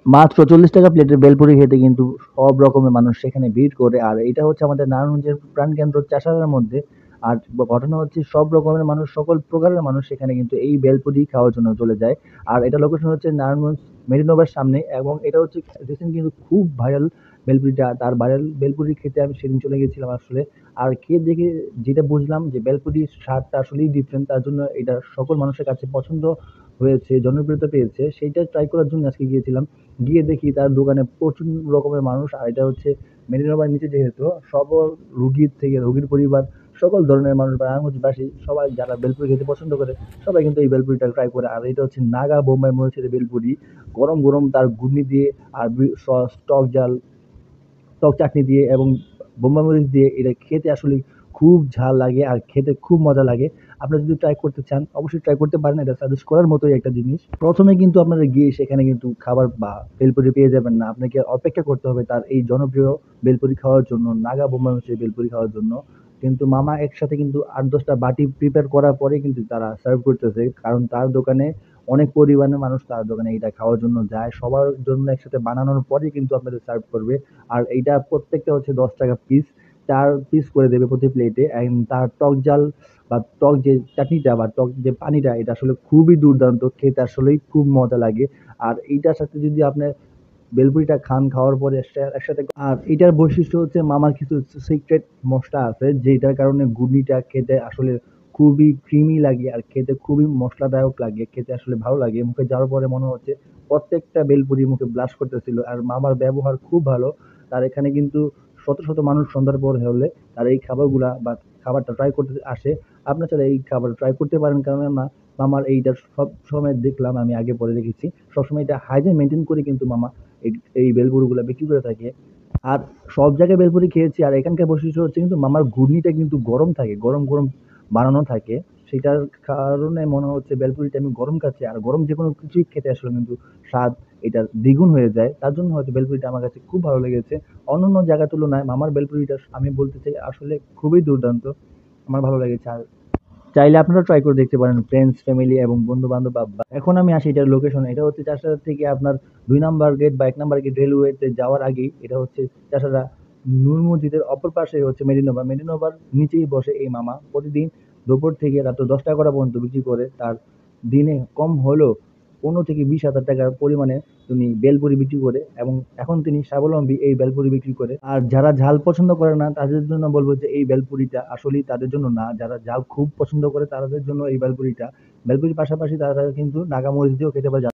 মাত্র ৪০ টাকা প্লেটের বেলপুরি খেতে কিন্তু সব রকমের মানুষ সেখানে ভিড় করে। আর এটা হচ্ছে আমাদের নারায়ণগঞ্জের প্রাণকেন্দ্র চাষাঢ়ার মধ্যে। আর ঘটনা হচ্ছে সব রকমের মানুষ, সকল প্রকারের মানুষ সেখানে কিন্তু এই বেলপুরি খাওয়ার জন্য চলে যায়। আর এটা লোকেশন হচ্ছে নারায়ণগঞ্জ মেরিনোভার সামনে, এবং এটা হচ্ছে রিসেন্ট কিন্তু খুব ভাইরাল বেলপুরিটা। তার ভাইরাল বেলপুরি খেতে আমি সেদিন চলে গেছিলাম আসলে। আর খেয়ে দেখে যেটা বুঝলাম যে বেলপুরির স্বাদটা আসলেই ডিফারেন্ট। তার জন্য এটা সকল মানুষের কাছে পছন্দ হয়েছে, জনপ্রিয়তা পেয়েছে। সেইটা ট্রাই করার জন্য আজকে গিয়েছিলাম। গিয়ে দেখি তার দোকানে প্রচুর রকমের মানুষ। আর এটা হচ্ছে মেরিনোবার নিচে, যেহেতু সকল রুগীর থেকে রুগীর পরিবার, সকল ধরনের মানুষ বা নারায়ণগঞ্জবাসী সবাই যারা বেলপুরি খেতে পছন্দ করে, সবাই কিন্তু এই বেলপুরিটা ট্রাই করে। আর এটা হচ্ছে নাগা বোম্বাই মরিচের বেলপুরি, গরম গরম তার ঘুগনি দিয়ে আর সস, টক ঝাল, টক চাটনি দিয়ে এবং বোম্বাই মরিচ দিয়ে এটা খেতে আসলে খুব ঝাল লাগে আর খেতে খুব মজা লাগে। আপনারা যদি ট্রাই করতে চান অবশ্যই ট্রাই করতে পারেন। এটা সাজেস্ট করার মতোই একটা জিনিস। প্রথমে কিন্তু আপনারা গিয়ে সেখানে কিন্তু খাবার বা ভেলপুরি পেয়ে যাবেন না। আপনাকে অপেক্ষা করতে হবে তার এই জনপ্রিয় ভেলপুরি খাওয়ার জন্য, নাগা বোম্বাই মরিচের ভেলপুরি খাওয়ার জন্য। কিন্তু মামা একসাথে কিন্তু ৮-১০টা বাটি প্রিপেয়ার করার পরে কিন্তু তারা সার্ভ করতেছে। কারণ তার দোকানে অনেক পরিমাণের মানুষ তার দোকানে এটা খাওয়ার জন্য যায়। সবার জন্য একসাথে বানানোর পরেই কিন্তু আপনাদের সার্ভ করবে। আর এইটা প্রত্যেকটা হচ্ছে ১০ টাকা পিস। ৪ পিস করে দেবে প্রতি প্লেটে। অ্যান্ড তার টক ঝাল বা টক যে চাটনিটা বা টক যে পানিটা, এটা আসলে খুবই দুর্দান্ত। খেতে আসলেই খুব মজা লাগে। আর এইটার সাথে যদি আপনার বেলপুরিটা খান, খাওয়ার পরে একসাথে। আর এটার বৈশিষ্ট্য হচ্ছে মামার কিছু সিক্রেট মসলা আছে, যেটার কারণে ঘুগনিটা খেতে আসলে খুবই ক্রিমি লাগে আর খেতে খুবই মশলাদায়ক লাগে। খেতে আসলে ভালো লাগে। মুখে যাওয়ার পরে মনে হচ্ছে প্রত্যেকটা বেলপুরি মুখে ব্লাস্ট করতেছিল। আর মামার ব্যবহার খুব ভালো। তার এখানে কিন্তু শত, শত মানুষ সন্ধ্যার পর হলে তার এই খাবারগুলা বা খাবারটা ট্রাই করতে আসে। আপনারা চাইলে এই খাবার ট্রাই করতে পারেন। কেননা মামার এইটা সবসময় দেখলাম, আমি আগে পরে দেখেছি, সবসময় এটা হাইজিন মেইনটেইন করে কিন্তু মামা এই এই বেলপুরিগুলা বিক্রি করে থাকে। আর সব জায়গায় বেলপুরি খেয়েছি। আর এখানকার বৈশিষ্ট্য হচ্ছে কিন্তু মামার ঘুগনিটা কিন্তু গরম থাকে, গরম, গরম বানানো থাকে। সেটার কারণে মনে হচ্ছে বেলপুরিটা আমি গরম খাচ্ছি। আর গরম যেকোনো কিছুই খেতে আসলে কিন্তু স্বাদ এটার দ্বিগুণ হয়ে যায়। তার জন্য হয়তো বেলপুরিটা আমার কাছে খুব ভালো লেগেছে। অন্যান্য জায়গার তুলনায় মামার বেলপুরিটা আমি বলতে চাই আসলে খুবই দুর্দান্ত। আমার ভালো লেগেছে। আর চাইলে আপনারা ট্রাই করে দেখতে পারেন ফ্রেন্ডস, ফ্যামিলি এবং বন্ধু-বান্ধব বা। এখন আমি আসি এটার লোকেশন। এটা হচ্ছে চাষাঢ়া থেকে আপনার ২ নাম্বার গেট বা ১ নাম্বার গেট রেলওয়েতে যাওয়ার আগেই। এটা হচ্ছে চাষাঢ়া নূর মসজিদের অপর পাশে হচ্ছে মেরিনোভা। মেরিনোভার নিচেই বসে এই মামা। প্রতিদিন দুপুর থেকে রাত ১০টা-১১টা পর্যন্ত বিক্রি করে। তার দিনে কম হলেও ১৫,০০০ থেকে ২০,০০০ টাকার পরিমাণে তিনি বেলপুরি বিক্রি করে, এবং এখন তিনি স্বাবলম্বী এই বেলপুরি বিক্রি করে। আর যারা ঝাল পছন্দ করে না তাদের জন্য বলব যে এই বেলপুরিটা আসলেই তাদের জন্য না। যারা ঝাল খুব পছন্দ করে তাদের জন্য এই বেলপুরিটা। বেলপুরির পাশাপাশি তারা কিন্তু নাগা মরিচ দিয়েও খেতে পারে।